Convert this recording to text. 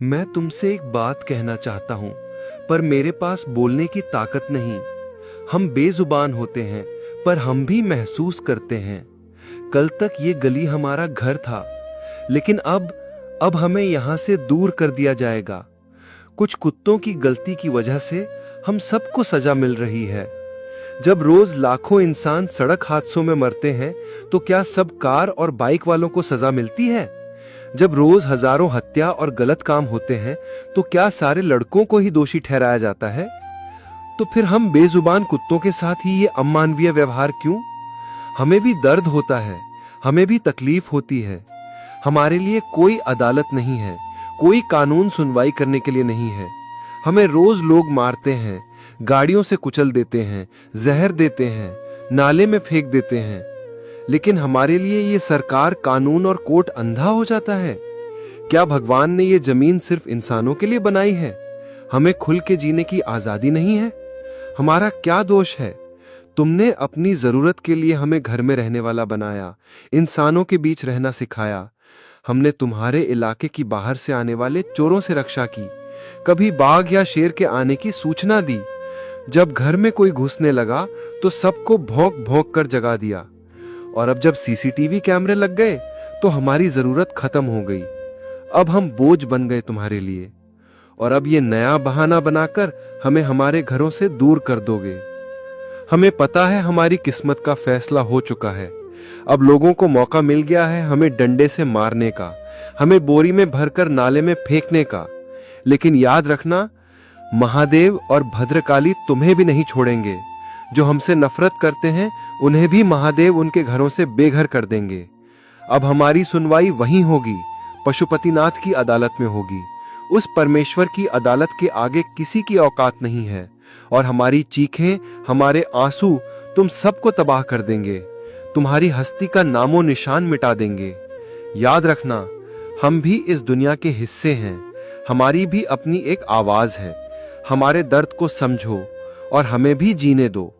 मैं तुमसे एक बात कहना चाहता हूं, पर मेरे पास बोलने की ताकत नहीं। हम बेजुबान होते हैं, पर हम भी महसूस करते हैं। कल तक ये गली हमारा घर था, लेकिन अब हमें यहां से दूर कर दिया जाएगा। कुछ कुत्तों की गलती की वजह से हम सबको सजा मिल रही है। जब रोज लाखों इंसान सड़क हादसों में मरते हैं, तो क्या सब कार और बाइक वालों को सजा मिलती है? जब रोज हजारों हत्या और गलत काम होते हैं, तो क्या सारे लड़कों को ही दोषी ठहराया जाता है? तो फिर हम बेजुबान कुत्तों के साथ ही ये अमानवीय व्यवहार क्यों? हमें भी दर्द होता है, हमें भी तकलीफ होती है। हमारे लिए कोई अदालत नहीं है, कोई कानून सुनवाई करने के लिए नहीं है। हमें रोज लोग मारते हैं, गाड़ियों से कुचल देते हैं, जहर देते हैं, नाले में फेंक देते हैं। लेकिन हमारे लिए ये सरकार, कानून और कोर्ट अंधा हो जाता है। क्या भगवान ने ये जमीन सिर्फ इंसानों के लिए बनाई है? हमें खुल के जीने की आजादी नहीं है? हमारा क्या दोष है? तुमने अपनी जरूरत के लिए हमें घर में रहने वाला बनाया, इंसानों के बीच रहना सिखाया। हमने तुम्हारे इलाके की बाहर से आने वाले चोरों से रक्षा की, कभी बाघ या शेर के आने की सूचना दी। जब घर में कोई घुसने लगा तो सबको भौंक भौंक कर जगा दिया। और अब जब सीसीटीवी कैमरे लग गए तो हमारी जरूरत खत्म हो गई। अब हम बोझ बन गए तुम्हारे लिए, और अब ये नया बहाना बनाकर हमें हमारे घरों से दूर कर दोगे। हमें पता है हमारी किस्मत का फैसला हो चुका है। अब लोगों को मौका मिल गया है हमें डंडे से मारने का, हमें बोरी में भरकर नाले में फेंकने का। लेकिन याद रखना, महादेव और भद्रकाली तुम्हें भी नहीं छोड़ेंगे। जो हमसे नफरत करते हैं, उन्हें भी महादेव उनके घरों से बेघर कर देंगे। अब हमारी सुनवाई वहीं होगी, पशुपतिनाथ की अदालत में होगी। उस परमेश्वर की अदालत के आगे किसी की औकात नहीं है, और हमारी चीखें, हमारे आंसू तुम सबको तबाह कर देंगे। तुम्हारी हस्ती का नामो निशान मिटा देंगे। याद रखना, हम भी इस दुनिया के हिस्से हैं, हमारी भी अपनी एक आवाज है। हमारे दर्द को समझो और हमें भी जीने दो।